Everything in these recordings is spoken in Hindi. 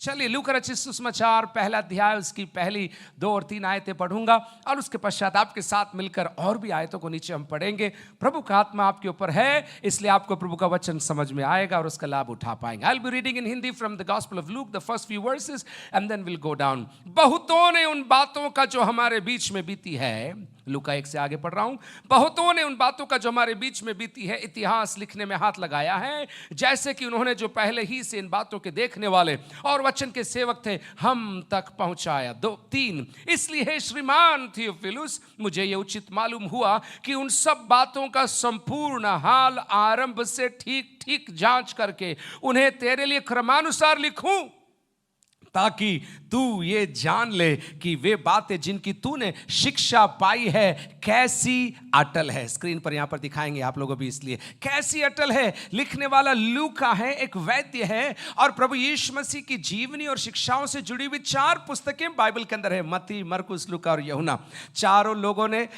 चलिए लूका रचित सुसमाचार पहला अध्याय उसकी पहली 2 और 3 आयतें पढ़ूंगा और उसके पश्चात आपके साथ मिलकर और भी आयतों को नीचे हम पढ़ेंगे। प्रभु का आत्मा आपके ऊपर है, इसलिए आपको प्रभु का वचन समझ में आएगा और उसका लाभ उठा पाएंगे। I will be reading in Hindi from the gospel of Luke the first few verses and then will go down. बहुतों ने उन बातों का जो हमारे बीच में बीती है, लूका 1 से आगे पढ़ रहा हूं, बहुतों ने उन बातों का जो हमारे बीच में बीती है इतिहास लिखने में हाथ लगाया है, जैसे कि उन्होंने जो पहले ही से इन बातों के देखने वाले और वचन के सेवक थे हम तक पहुंचाया। 2-3 इसलिए हे श्रीमान थियोफिलुस, मुझे यह उचित मालूम हुआ कि उन सब बातों का संपूर्ण हाल आरंभ से ठीक ठीक जांच करके उन्हें तेरे लिए क्रमानुसार लिखूं, ताकि तू ये जान ले कि वे बातें जिनकी तूने शिक्षा पाई है कैसी अटल है। स्क्रीन पर यहां पर दिखाएंगे आप लोगों भी, इसलिए कैसी अटल है। लिखने वाला लूका है, एक वैद्य है और प्रभु यीशु मसीह की जीवनी और शिक्षाओं से जुड़ी हुई 4 पुस्तकें बाइबल के अंदर है, मत्ती, मरकुस, लूका और यूहन्ना। चारों लोगों ने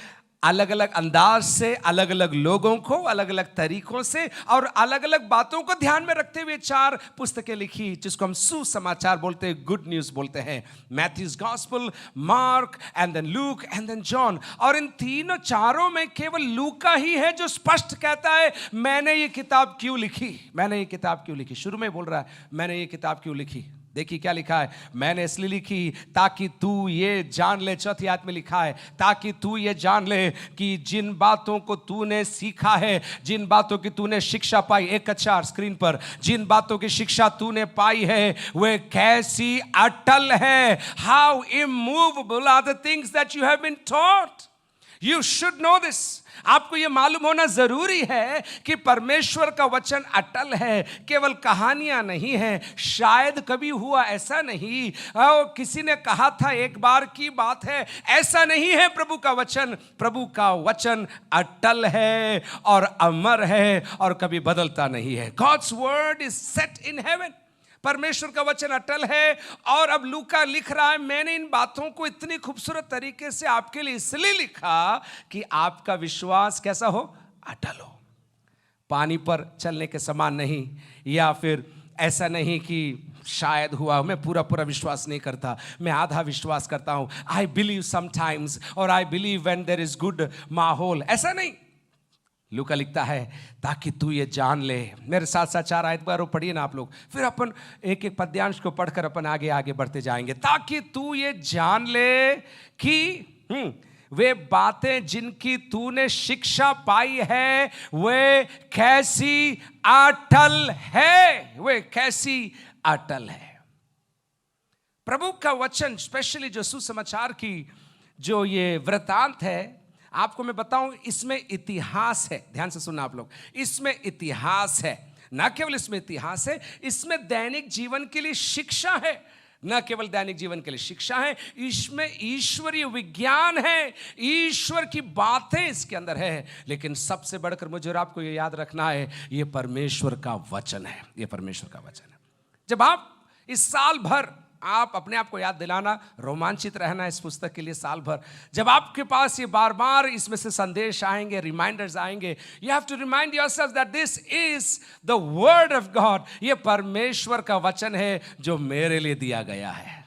अलग अलग अंदाज से, अलग अलग लोगों को अलग अलग तरीकों से और अलग अलग बातों को ध्यान में रखते हुए 4 पुस्तकें लिखी, जिसको हम सुसमाचार बोलते हैं, गुड न्यूज़ बोलते हैं। Matthew's gospel, Mark and then Luke and then John. और इन तीनों चारों में केवल लूका ही है जो स्पष्ट कहता है मैंने ये किताब क्यों लिखी, मैंने ये किताब क्यों लिखी। शुरू में बोल रहा है मैंने ये किताब क्यों लिखी। देखिए क्या लिखा है, मैंने इसलिए लिखी ताकि तू ये जान ले, चौथी आयत में लिखा है, ताकि तू ये जान ले कि जिन बातों को तूने सीखा है, जिन बातों की तूने शिक्षा पाई, 1:4 स्क्रीन पर, जिन बातों की शिक्षा तूने पाई है वे कैसी अटल है। How immovable are the things that you have been taught. You should know this. आपको यह मालूम होना जरूरी है कि परमेश्वर का वचन अटल है, केवल कहानियां नहीं है, शायद कभी हुआ ऐसा नहीं, किसी ने कहा था एक बार की बात है, ऐसा नहीं है। प्रभु का वचन अटल है और अमर है और कभी बदलता नहीं है। God's word is set in heaven। परमेश्वर का वचन अटल है। और अब लूका लिख रहा है मैंने इन बातों को इतनी खूबसूरत तरीके से आपके लिए इसलिए लिखा कि आपका विश्वास कैसा हो, अटल हो। पानी पर चलने के समान नहीं, या फिर ऐसा नहीं कि शायद हुआ, मैं पूरा विश्वास नहीं करता, मैं आधा विश्वास करता हूं, आई बिलीव समटाइम्स और I believe when there is good माहौल, ऐसा नहीं। लूका लिखता है ताकि तू ये जान ले। मेरे साथ साथ 4 आयत बार पढ़िए ना आप लोग, फिर अपन एक एक पद्यांश को पढ़कर अपन आगे बढ़ते जाएंगे। ताकि तू ये जान ले कि वे बातें जिनकी तूने शिक्षा पाई है वे कैसी अटल है, वे कैसी अटल है। प्रभु का वचन, स्पेशली जो सुसमाचार की जो ये वृतांत है, आपको मैं बताऊं इसमें इतिहास है। ध्यान से सुनना आप लोग, इसमें इतिहास है। ना केवल इसमें इतिहास है, इसमें दैनिक जीवन के लिए शिक्षा है। न केवल दैनिक जीवन के लिए शिक्षा है, इसमें ईश्वरीय विज्ञान है, ईश्वर की बातें इसके अंदर है। लेकिन सबसे बढ़कर मुझे और आपको ये याद रखना है, ये परमेश्वर का वचन है, ये परमेश्वर का वचन है। जब आप इस साल भर आप अपने आप को याद दिलाना, रोमांचित रहना इस पुस्तक के लिए साल भर, जब आपके पास ये बार बार इसमें से संदेश आएंगे, रिमाइंडर्स आएंगे, you have to remind yourself that this is the word of God. ये परमेश्वर का वचन है जो मेरे लिए दिया गया है।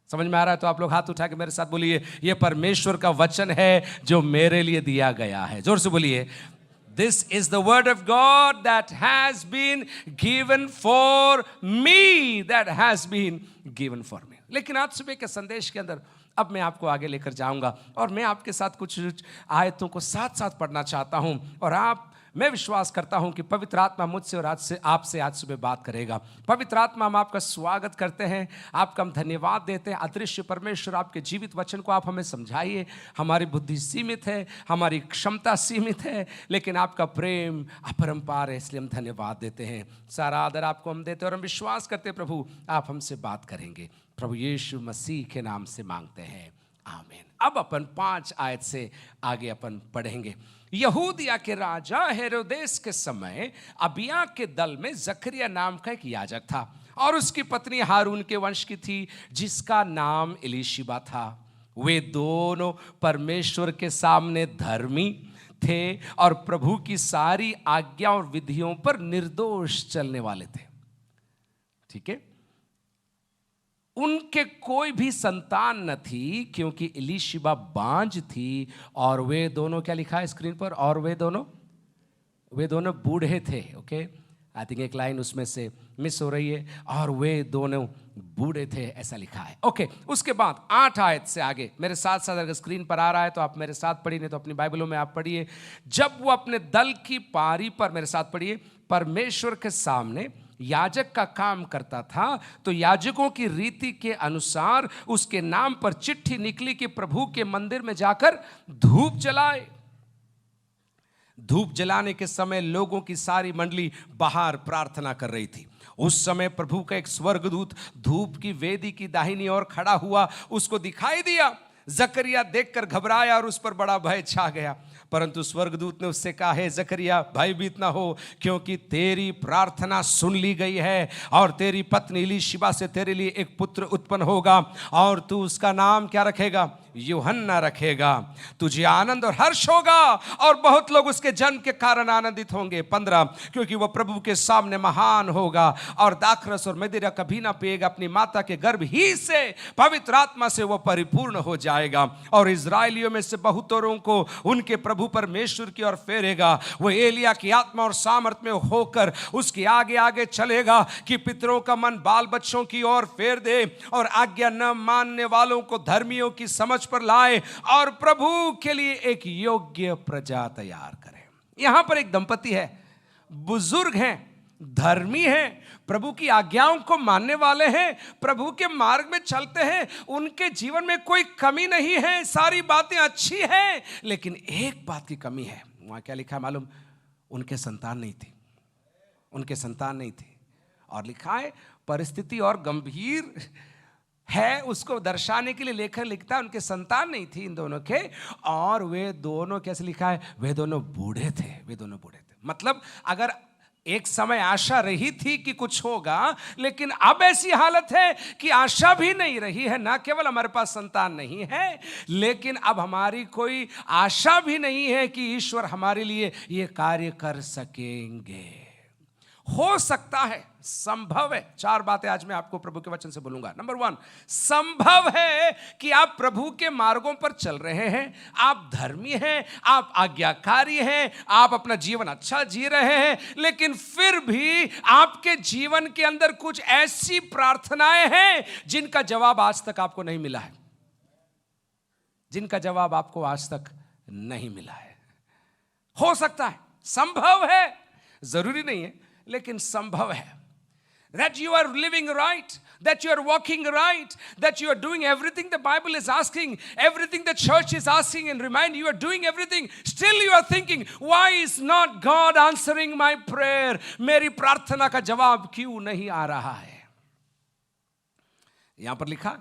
समझ में आ रहा है तो आप लोग हाथ उठा के मेरे साथ बोलिए, ये परमेश्वर का वचन है जो मेरे लिए दिया गया है। जोर से बोलिए, This is the word of God that has been given for me, that has been given for me। लेकिन आज सुबह के संदेश के अंदर अब मैं आपको आगे लेकर जाऊंगा और मैं आपके साथ कुछ आयतों को साथ साथ पढ़ना चाहता हूं। और मैं विश्वास करता हूं कि पवित्र आत्मा मुझसे और आपसे आज सुबह बात करेगा। पवित्र आत्मा, हम आपका स्वागत करते हैं, आपका हम धन्यवाद देते हैं। अदृश्य परमेश्वर, आपके जीवित वचन को आप हमें समझाइए। हमारी बुद्धि सीमित है, हमारी क्षमता सीमित है, लेकिन आपका प्रेम अपरंपार है, इसलिए हम धन्यवाद देते हैं। सारा आदर आपको हम देते हैं और हम विश्वास करते हैं प्रभु आप हमसे बात करेंगे। प्रभु यीशु मसीह के नाम से मांगते हैं, आमीन। अब अपन 5 आयत से आगे अपन पढ़ेंगे। यहूदिया के राजा हेरोदेस के समय अबिया के दल में जकरिया नाम का एक याजक था और उसकी पत्नी हारून के वंश की थी जिसका नाम एलीशिबा था। वे दोनों परमेश्वर के सामने धर्मी थे और प्रभु की सारी आज्ञा और विधियों पर निर्दोष चलने वाले थे। ठीक है, उनके कोई भी संतान न थी, क्योंकि एलीशिबा बांझ थी, और वे दोनों, क्या लिखा है स्क्रीन पर, और वे दोनों बूढ़े थे। ओके, आई थिंक एक लाइन उसमें से मिस हो रही है, और वे दोनों बूढ़े थे, ऐसा लिखा है। ओके, उसके बाद 8 आयत से आगे मेरे साथ साथ, अगर स्क्रीन पर आ रहा है तो आप मेरे साथ पढ़िए, नहीं तो अपनी बाइबलों में आप पढ़िए। जब वो अपने दल की पारी पर, मेरे साथ पढ़िए, परमेश्वर के सामने याजक का काम करता था, तो याजकों की रीति के अनुसार उसके नाम पर चिट्ठी निकली कि प्रभु के मंदिर में जाकर धूप जलाए। धूप जलाने के समय लोगों की सारी मंडली बाहर प्रार्थना कर रही थी। उस समय प्रभु का एक स्वर्गदूत धूप की वेदी की दाहिनी ओर खड़ा हुआ उसको दिखाई दिया। जकरिया देखकर घबराया और उस पर बड़ा भय छा गया, परंतु स्वर्गदूत ने उससे कहा, हे जकरिया, भयभीत ना हो, क्योंकि तेरी प्रार्थना सुन ली गई है, और तेरी पत्नी एलीशिबा से तेरे लिए एक पुत्र उत्पन्न होगा, और तू उसका नाम क्या रखेगा? यूहन्ना रखेगा। तुझे आनंद और हर्ष होगा, और बहुत लोग उसके जन्म के कारण आनंदित होंगे। 15, क्योंकि वह प्रभु के सामने महान होगा, और दाखरस और मदिरा कभी ना पिएगा, अपनी माता के गर्भ ही से पवित्र आत्मा से वह परिपूर्ण हो जाएगा, और इजराइलियों में से बहुतों को उनके प्रभु परमेश्वर की ओर फेरेगा। वह एलिया की आत्मा और सामर्थ में होकर उसके आगे आगे चलेगा, कि पितरों का मन बाल बच्चों की ओर फेर दे, और आज्ञा न मानने वालों को धर्मियों की समझ पर लाए, और प्रभु के लिए एक योग्य प्रजा तैयार करें। यहां पर एक दंपति है, बुजुर्ग हैं, धर्मी हैं, प्रभु की आज्ञाओं को मानने वाले हैं, प्रभु के मार्ग में चलते हैं, उनके जीवन में कोई कमी नहीं है, सारी बातें अच्छी हैं, लेकिन एक बात की कमी है। वहां क्या लिखा है मालूम? उनके संतान नहीं थी, उनके संतान नहीं थी। और लिखा है, परिस्थिति और गंभीर है, उसको दर्शाने के लिए लेखक लिखता है, उनके संतान नहीं थी इन दोनों के, और वे दोनों, कैसे लिखा है, वे दोनों बूढ़े थे, वे दोनों बूढ़े थे। मतलब अगर एक समय आशा रही थी कि कुछ होगा, लेकिन अब ऐसी हालत है कि आशा भी नहीं रही है। ना केवल हमारे पास संतान नहीं है, लेकिन अब हमारी कोई आशा भी नहीं है कि ईश्वर हमारे लिए ये कार्य कर सकेंगे। हो सकता है, संभव है। 4 बातें आज मैं आपको प्रभु के वचन से बोलूंगा। नंबर 1, संभव है कि आप प्रभु के मार्गों पर चल रहे हैं, आप धर्मी हैं, आप आज्ञाकारी हैं, आप अपना जीवन अच्छा जी रहे हैं, लेकिन फिर भी आपके जीवन के अंदर कुछ ऐसी प्रार्थनाएं हैं जिनका जवाब आज तक आपको नहीं मिला है, जिनका जवाब आपको आज तक नहीं मिला है। हो सकता है, संभव है, जरूरी नहीं है, लेकिन संभव है। That you are living right, that you are walking right, that you are doing everything the Bible is asking, everything the church is asking, and remind you are doing everything. Still you are thinking, why is not God answering my prayer? मेरी प्रार्थना का जवाब क्यों नहीं आ रहा है? यहां पर लिखा,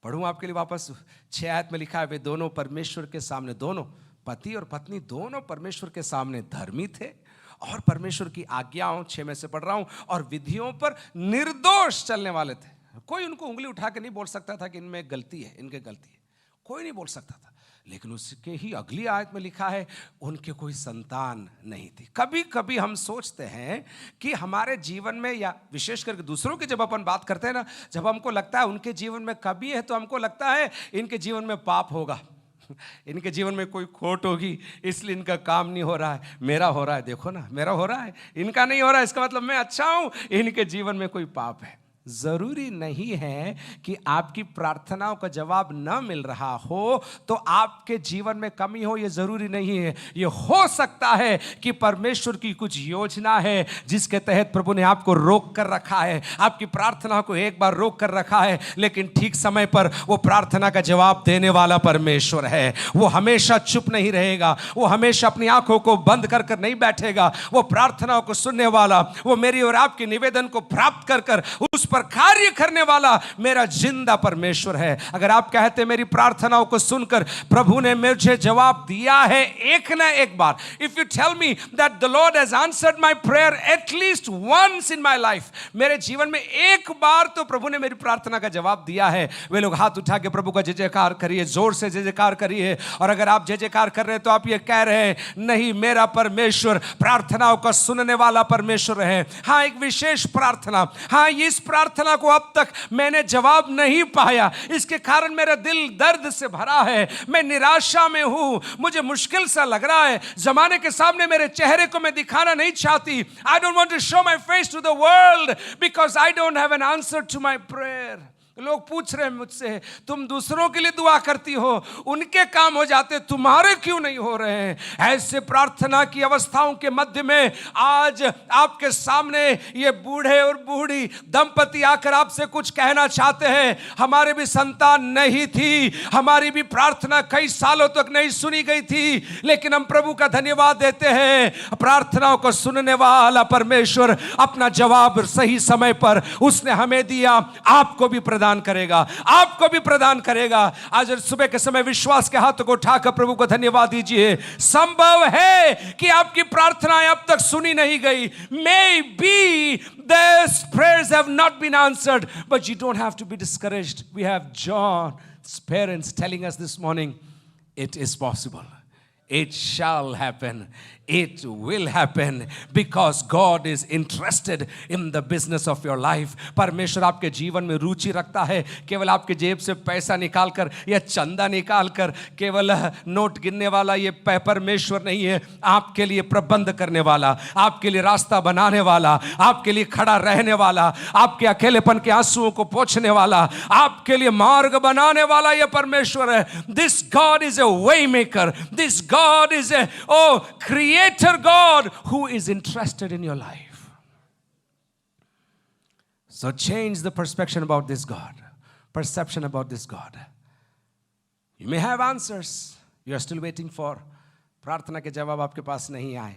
पढ़ूं आपके लिए वापस। 6 आयत में लिखा है, वे दोनों परमेश्वर के सामने, दोनों पति और पत्नी दोनों परमेश्वर के सामने धर्मी थे, और परमेश्वर की आज्ञाओं, 6 में से पढ़ रहा हूं, और विधियों पर निर्दोष चलने वाले थे। कोई उनको उंगली उठा के नहीं बोल सकता था कि इनमें गलती है, इनके गलती है, कोई नहीं बोल सकता था। लेकिन उसके ही अगली आयत में लिखा है, उनके कोई संतान नहीं थी। कभी कभी हम सोचते हैं कि हमारे जीवन में, या विशेष करके दूसरों की जब अपन बात करते हैं ना, जब हमको लगता है उनके जीवन में कमी है, तो हमको लगता है इनके जीवन में पाप होगा, इनके जीवन में कोई खोट होगी, इसलिए इनका काम नहीं हो रहा है। मेरा हो रहा है, देखो ना, मेरा हो रहा है, इनका नहीं हो रहा है, इसका मतलब मैं अच्छा हूं, इनके जीवन में कोई पाप है। जरूरी नहीं है कि आपकी प्रार्थनाओं का जवाब न मिल रहा हो तो आपके जीवन में कमी हो, यह जरूरी नहीं है। यह हो सकता है कि परमेश्वर की कुछ योजना है जिसके तहत प्रभु ने आपको रोक कर रखा है, आपकी प्रार्थना को एक बार रोक कर रखा है, लेकिन ठीक समय पर वो प्रार्थना का जवाब देने वाला परमेश्वर है। वो हमेशा चुप नहीं रहेगा, वो हमेशा अपनी आंखों को बंद कर कर नहीं बैठेगा। वो प्रार्थनाओं को सुनने वाला, वो मेरी और आपके निवेदन को प्राप्त कर कर उस पर कार्य करने वाला मेरा जिंदा परमेश्वर है। अगर आप कहते मेरी प्रार्थनाओं को सुनकर प्रभु ने मुझे जवाब दिया है एक ना एक बार, if you tell me that the lord has answered my prayer at least once in my life, मेरे जीवन में एक बार तो प्रभु ने मेरी प्रार्थना का जवाब दिया है, वे लोग हाथ उठा के प्रभु का जय जयकार करिए, जोर से जय जयकार करिए। और अगर आप जय जयकार कर रहे हैं तो आप ये कह रहे हैं, नहीं, मेरा परमेश्वर प्रार्थनाओं का सुनने वाला परमेश्वर है। हाँ, एक विशेष प्रार्थना, हाँ, इस प्रार्थना को अब तक मैंने जवाब नहीं पाया, इसके कारण मेरा दिल दर्द से भरा है, मैं निराशा में हूं, मुझे मुश्किल सा लग रहा है, जमाने के सामने मेरे चेहरे को मैं दिखाना नहीं चाहती. I don't want to show my face to the world because I don't have an answer to my prayer. लोग पूछ रहे हैं मुझसे, तुम दूसरों के लिए दुआ करती हो, उनके काम हो जाते, तुम्हारे क्यों नहीं हो रहे हैं? ऐसे प्रार्थना की अवस्थाओं के मध्य में आज आपके सामने ये बूढ़े और बूढ़ी दंपति आकर आपसे कुछ कहना चाहते हैं. हमारे भी संतान नहीं थी, हमारी भी प्रार्थना कई सालों तक नहीं सुनी गई थी, लेकिन हम प्रभु का धन्यवाद देते हैं, प्रार्थनाओं को सुनने वाला परमेश्वर अपना जवाब सही समय पर उसने हमें दिया. आपको भी प्रदान करेगा, आपको भी प्रदान करेगा. आज सुबह के समय विश्वास के हाथों को उठाकर प्रभु को धन्यवाद दीजिए. संभव है कि आपकी प्रार्थनाएं अब तक सुनी नहीं गई. Maybe these prayers have not been answered, but you don't have to be discouraged. We have John's parents telling us this morning, it is possible. It shall happen. It will happen because God is interested in the business of your life. परमेश्वर आपके जीवन में रुचि रखता है. केवल आपके जेब से पैसा निकालकर या चंदा निकालकर केवल नोट गिनने वाला ये परमेश्वर नहीं है. आपके लिए प्रबंध करने वाला, आपके लिए रास्ता बनाने वाला, आपके लिए खड़ा रहने वाला, आपके अकेलेपन के आंसुओं को पोंछने वाला, आपके लिए मार्ग बनाने वाला ये परमेश्वर है. This God is a way maker. This God is a creator God who is interested in your life. So change the perception about this God. Perception about this God. You may have answers. You are still waiting for. प्रार्थना के जवाब आपके पास नहीं आए,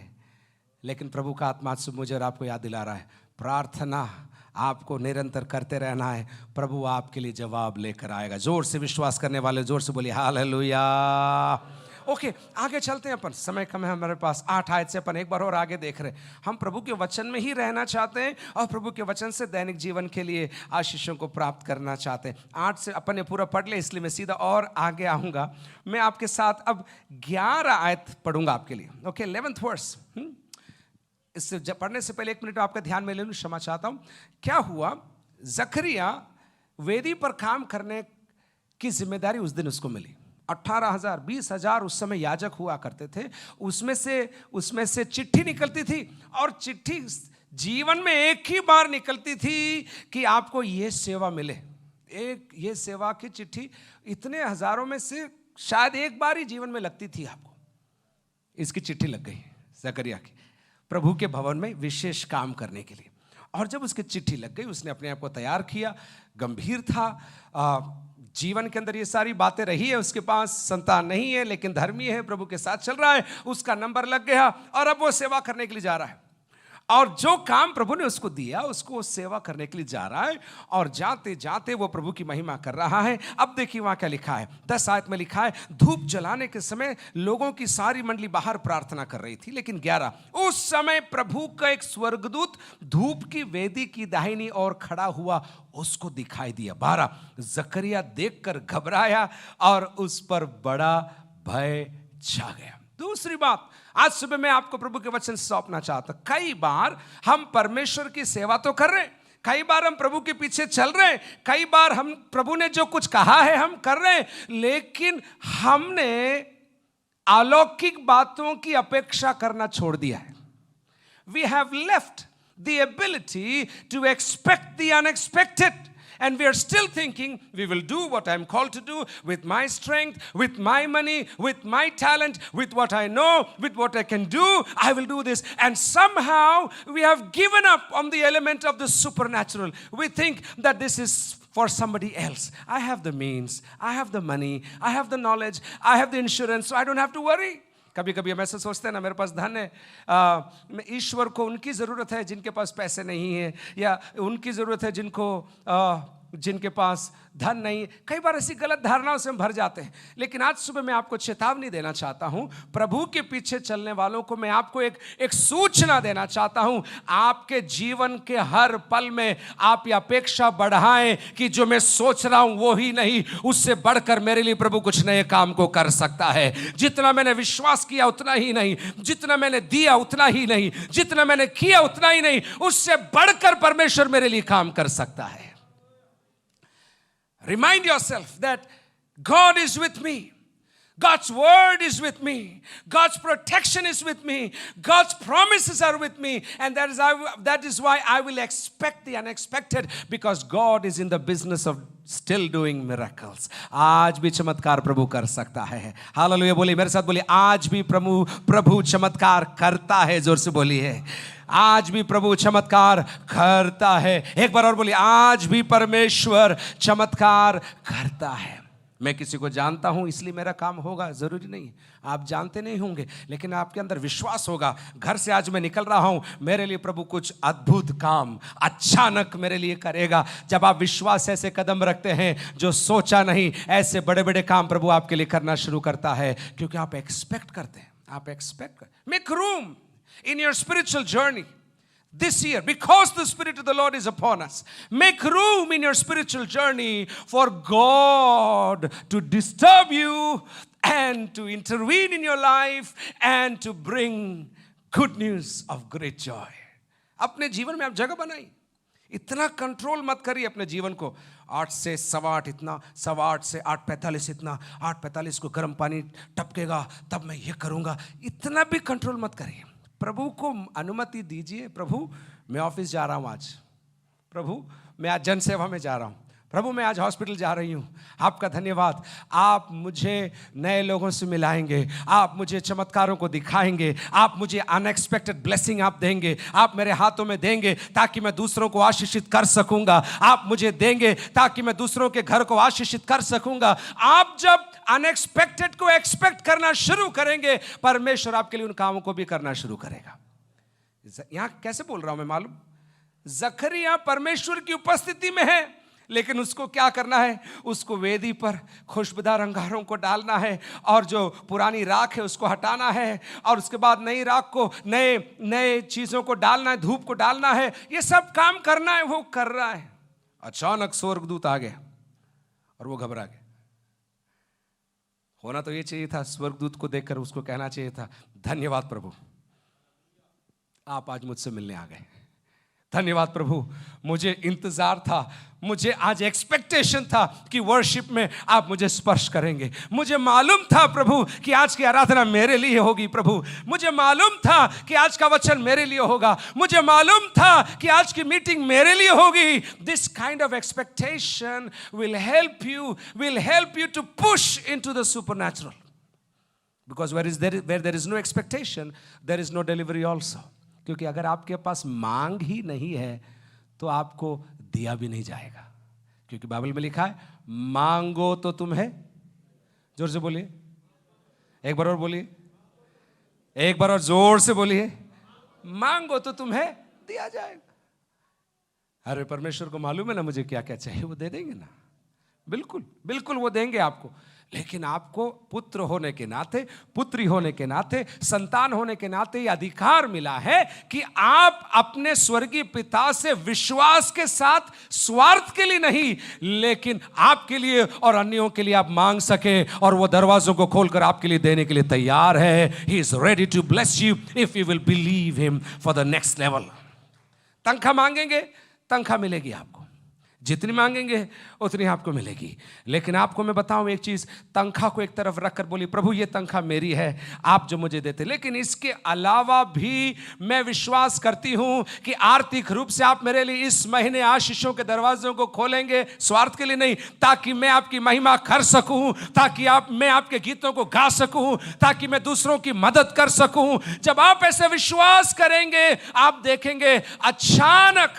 लेकिन प्रभु का आत्मा आज मुझे और आपको याद दिला रहा है, प्रार्थना आपको निरंतर करते रहना है. प्रभु आपके लिए जवाब लेकर आएगा. जोर से विश्वास करने वाले जोर से बोलिए हालेलुया. ओके, आगे चलते हैं. अपन समय कम है हमारे पास. 8 आयत से अपन एक बार और आगे देख रहे हैं. हम प्रभु के वचन में ही रहना चाहते हैं और प्रभु के वचन से दैनिक जीवन के लिए आशीषों को प्राप्त करना चाहते हैं. 8 से अपन ने पूरा पढ़ लिया, इसलिए मैं सीधा और आगे आऊँगा. मैं आपके साथ अब 11 आयत पढ़ूंगा आपके लिए. Okay, 11th verse. इससे पढ़ने से पहले 1 मिनट आपका ध्यान में लेने क्षमा चाहता हूँ. क्या हुआ, जकरिया वेदी पर काम करने की जिम्मेदारी उस दिन उसको मिली. 18,000 20,000 उस समय याजक हुआ करते थे. उसमें से चिट्ठी निकलती थी, और चिट्ठी जीवन में एक ही बार निकलती थी कि आपको ये सेवा मिले. ये सेवा की चिट्ठी इतने हजारों में से शायद एक बार ही जीवन में लगती थी आपको. इसकी चिट्ठी लग गई जकरिया की, प्रभु के भवन में विशेष काम करने के लिए. और जब उसकी चिट्ठी लग गई, उसने अपने आप को तैयार किया. गंभीर था, जीवन के अंदर ये सारी बातें रही है. उसके पास संतान नहीं है, लेकिन धर्मी है, प्रभु के साथ चल रहा है. उसका नंबर लग गया और अब वो सेवा करने के लिए जा रहा है. और जो काम प्रभु ने उसको दिया, उसको सेवा करने के लिए जा रहा है. और जाते जाते वो प्रभु की महिमा कर रहा है. अब देखिए वहां क्या लिखा है. 10 आयत में लिखा है, धूप जलाने के समय लोगों की सारी मंडली बाहर प्रार्थना कर रही थी. लेकिन 11, उस समय प्रभु का एक स्वर्गदूत धूप की वेदी की दाहिनी ओर खड़ा हुआ उसको दिखाई दिया. 12, जकरिया देखकर घबराया और उस पर बड़ा भय छा गया. दूसरी बात, आज सुबह मैं आपको प्रभु के वचन सौंपना चाहता. कई बार हम परमेश्वर की सेवा तो कर रहे हैं, कई बार हम प्रभु के पीछे चल रहे हैं, कई बार हम प्रभु ने जो कुछ कहा है हम कर रहे हैं, लेकिन हमने अलौकिक बातों की अपेक्षा करना छोड़ दिया है. We have left the ability to expect the unexpected. And we are still thinking, we will do what I'm called to do with my strength, with my money, with my talent, with what I know, with what I can do. I will do this. And somehow we have given up on the element of the supernatural. We think that this is for somebody else. I have the means, I have the money, I have the knowledge, I have the insurance, so I don't have to worry. कभी कभी हम ऐसे सोचते हैं ना, मेरे पास धन है, ईश्वर को उनकी ज़रूरत है जिनके पास पैसे नहीं है, या उनकी ज़रूरत है जिनको जिनके पास धन नहीं। कई बार ऐसी गलत धारणाओं से हम भर जाते हैं। लेकिन आज सुबह मैं आपको चेतावनी देना चाहता हूं, प्रभु के पीछे चलने वालों को मैं आपको एक सूचना देना चाहता हूं। आपके जीवन के हर पल में आप ये अपेक्षा बढ़ाएं कि जो मैं सोच रहा हूं वो ही नहीं, उससे बढ़कर मेरे लिए प्रभु कुछ नए काम को कर सकता है। जितना मैंने विश्वास किया उतना ही नहीं, जितना मैंने दिया उतना ही नहीं, जितना मैंने किया उतना ही नहीं, उससे बढ़कर परमेश्वर मेरे लिए काम कर सकता है। Remind yourself that God is with me. God's word is with me. God's protection is with me. God's promises are with me. And that is why I will expect the unexpected, because God is in the business of still doing miracles. आज भी चमत्कार प्रभु कर सकता है। हालेलुया बोलिए, मेरे साथ बोलिए, आज भी प्रभु चमत्कार करता है। जोर से बोलिए, आज भी प्रभु चमत्कार करता है। एक बार और बोलिए, आज भी परमेश्वर चमत्कार करता है। मैं किसी को जानता हूं इसलिए मेरा काम होगा, जरूरी नहीं। आप जानते नहीं होंगे, लेकिन आपके अंदर विश्वास होगा। घर से आज मैं निकल रहा हूं, मेरे लिए प्रभु कुछ अद्भुत काम अचानक मेरे लिए करेगा। जब आप विश्वास ऐसे कदम रखते हैं जो सोचा नहीं, ऐसे बड़े बड़े काम प्रभु आपके लिए करना शुरू करता है, क्योंकि आप एक्सपेक्ट करते हैं। आप एक्सपेक्ट करते। Make room in your spiritual journey this year, because the Spirit of the Lord is upon us. Make room in your spiritual journey for God to disturb you and to intervene in your life and to bring good news of great joy. अपने जीवन में आप जगह बनाइए। इतना कंट्रोल मत करिए अपने जीवन को। 8 से 8:15 इतना, 8:15 से 8:45 इतना, 8:45 को गर्म पानी टपकेगा तब मैं ये करूँगा। इतना भी कंट्रोल मत करिए। प्रभु को अनुमति दीजिए। प्रभु मैं ऑफिस जा रहा हूं आज, प्रभु मैं आज जनसेवा में जा रहा हूं, प्रभु मैं आज हॉस्पिटल जा रही हूं। आपका धन्यवाद, आप मुझे नए लोगों से मिलाएंगे, आप मुझे चमत्कारों को दिखाएंगे, आप मुझे अनएक्सपेक्टेड ब्लेसिंग आप देंगे, आप मेरे हाथों में देंगे ताकि मैं दूसरों को आशीषित कर सकूंगा, आप मुझे देंगे ताकि मैं दूसरों के घर को आशीषित कर सकूंगा। आप जब अनएक्सपेक्टेड को एक्सपेक्ट करना शुरू करेंगे, परमेश्वर आपके लिए उन कामों को भी करना शुरू करेगा। यहां कैसे बोल रहा हूं मैं मालूम? जकरिया परमेश्वर की उपस्थिति में है, लेकिन उसको क्या करना है? उसको वेदी पर खुशबूदार अंगारों को डालना है, और जो पुरानी राख है उसको हटाना है, और उसके बाद नई राख को, नए चीजों को डालना है, धूप को डालना है। ये सब काम करना है, वो कर रहा है। अचानक स्वर्गदूत आ गया और वो घबरा गया। होना तो ये चाहिए था, स्वर्गदूत को देखकर उसको कहना चाहिए था, धन्यवाद प्रभु, आप आज मुझसे मिलने आ गए। धन्यवाद प्रभु, मुझे इंतजार था, मुझे आज एक्सपेक्टेशन था कि वर्शिप में आप मुझे स्पर्श करेंगे। मुझे मालूम था प्रभु कि आज की आराधना मेरे लिए होगी। प्रभु मुझे मालूम था कि आज का वचन मेरे लिए होगा। मुझे मालूम था कि आज की मीटिंग मेरे लिए होगी। This kind of expectation will help you to push into the supernatural, because where there is no expectation there is no delivery also. क्योंकि अगर आपके पास मांग ही नहीं है तो आपको दिया भी नहीं जाएगा, क्योंकि बाइबल में लिखा है, मांगो तो तुम्हें, जोर से बोलिए, एक बार और बोलिए, एक बार और जोर से बोलिए, मांगो तो तुम्हें दिया जाएगा। अरे परमेश्वर को मालूम है ना मुझे क्या क्या चाहिए, वो दे देंगे ना, बिल्कुल बिल्कुल वो देंगे आपको। लेकिन आपको पुत्र होने के नाते, पुत्री होने के नाते, संतान होने के नाते ये अधिकार मिला है कि आप अपने स्वर्गीय पिता से विश्वास के साथ, स्वार्थ के लिए नहीं लेकिन आपके लिए और अन्यों के लिए आप मांग सके, और वो दरवाजों को खोलकर आपके लिए देने के लिए तैयार है। He is ready to bless you if you will believe him for the next level. तनख्वाह मांगेंगे, तनख्वाह मिलेगी आपको, जितनी मांगेंगे उतनी आपको मिलेगी। लेकिन आपको मैं बताऊं एक चीज, तनख्वाह को एक तरफ रखकर बोली, प्रभु ये तनख्वाह मेरी है, आप जो मुझे देते, लेकिन इसके अलावा भी मैं विश्वास करती हूं कि आर्थिक रूप से आप मेरे लिए इस महीने आशीषों के दरवाजों को खोलेंगे, स्वार्थ के लिए नहीं, ताकि मैं आपकी महिमा कर सकूं, ताकि मैं आपके गीतों को गा सकूं, ताकि मैं दूसरों की मदद कर सकूं। जब आप ऐसे विश्वास करेंगे, आप देखेंगे अचानक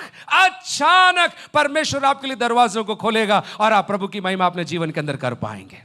परमेश्वर आपके लिए दरवाजों को खोलेगा और आप प्रभु की महिमा अपने जीवन के अंदर कर पाएंगे।